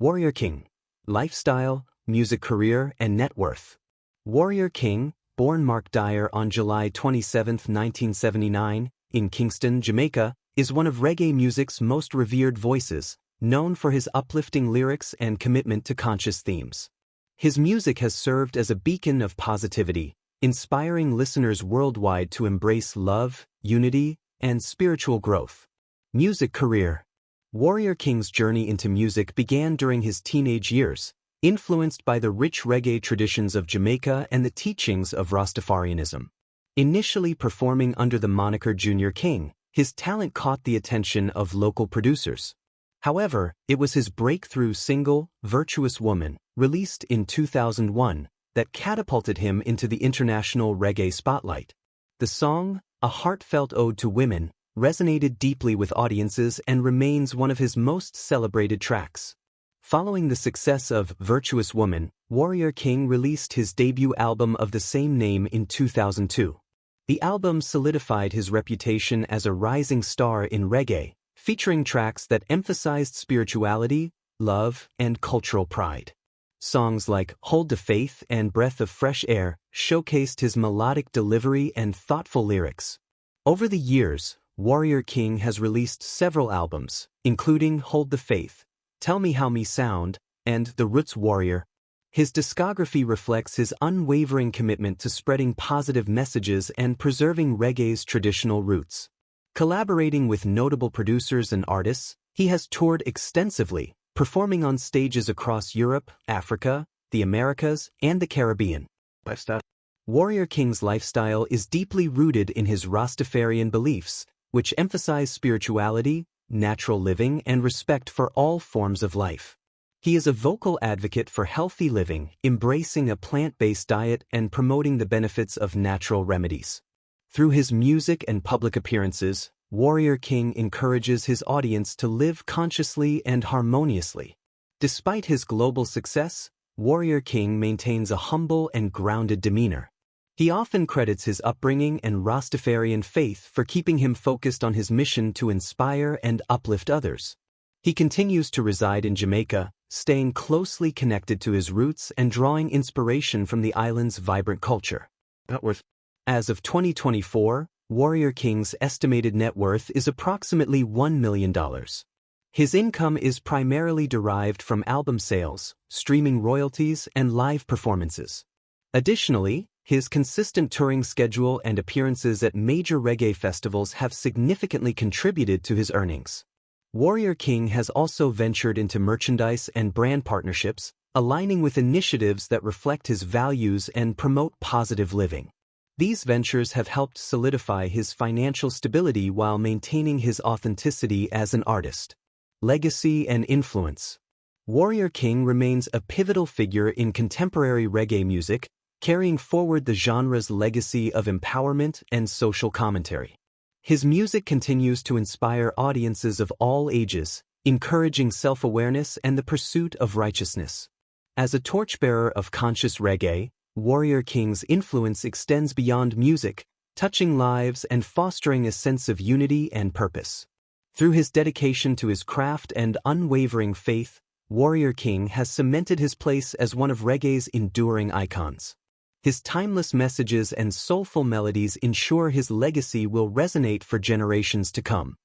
Warrior King. Lifestyle, music career, and net worth. Warrior King, born Mark Dyer on July 27, 1979, in Kingston, Jamaica, is one of reggae music's most revered voices, known for his uplifting lyrics and commitment to conscious themes. His music has served as a beacon of positivity, inspiring listeners worldwide to embrace love, unity, and spiritual growth. Music career. Warrior King's journey into music began during his teenage years, influenced by the rich reggae traditions of Jamaica and the teachings of Rastafarianism. Initially performing under the moniker Junior King, his talent caught the attention of local producers. However, it was his breakthrough single, Virtuous Woman, released in 2001, that catapulted him into the international reggae spotlight. The song, a heartfelt ode to women, resonated deeply with audiences and remains one of his most celebrated tracks. Following the success of Virtuous Woman, Warrior King released his debut album of the same name in 2002. The album solidified his reputation as a rising star in reggae, featuring tracks that emphasized spirituality, love, and cultural pride. Songs like Hold the Faith and Breath of Fresh Air showcased his melodic delivery and thoughtful lyrics. Over the years, Warrior King has released several albums, including Hold the Faith, Tell Me How Me Sound, and The Roots Warrior. His discography reflects his unwavering commitment to spreading positive messages and preserving reggae's traditional roots. Collaborating with notable producers and artists, he has toured extensively, performing on stages across Europe, Africa, the Americas, and the Caribbean. Warrior King's lifestyle is deeply rooted in his Rastafarian beliefs, which emphasize spirituality, natural living, and respect for all forms of life. He is a vocal advocate for healthy living, embracing a plant-based diet and promoting the benefits of natural remedies. Through his music and public appearances, Warrior King encourages his audience to live consciously and harmoniously. Despite his global success, Warrior King maintains a humble and grounded demeanor. He often credits his upbringing and Rastafarian faith for keeping him focused on his mission to inspire and uplift others. He continues to reside in Jamaica, staying closely connected to his roots and drawing inspiration from the island's vibrant culture. As of 2024, Warrior King's estimated net worth is approximately $1 million. His income is primarily derived from album sales, streaming royalties, and live performances. Additionally, his consistent touring schedule and appearances at major reggae festivals have significantly contributed to his earnings. Warrior King has also ventured into merchandise and brand partnerships, aligning with initiatives that reflect his values and promote positive living. These ventures have helped solidify his financial stability while maintaining his authenticity as an artist. Legacy and influence. Warrior King remains a pivotal figure in contemporary reggae music, carrying forward the genre's legacy of empowerment and social commentary. His music continues to inspire audiences of all ages, encouraging self-awareness and the pursuit of righteousness. As a torchbearer of conscious reggae, Warrior King's influence extends beyond music, touching lives and fostering a sense of unity and purpose. Through his dedication to his craft and unwavering faith, Warrior King has cemented his place as one of reggae's enduring icons. His timeless messages and soulful melodies ensure his legacy will resonate for generations to come.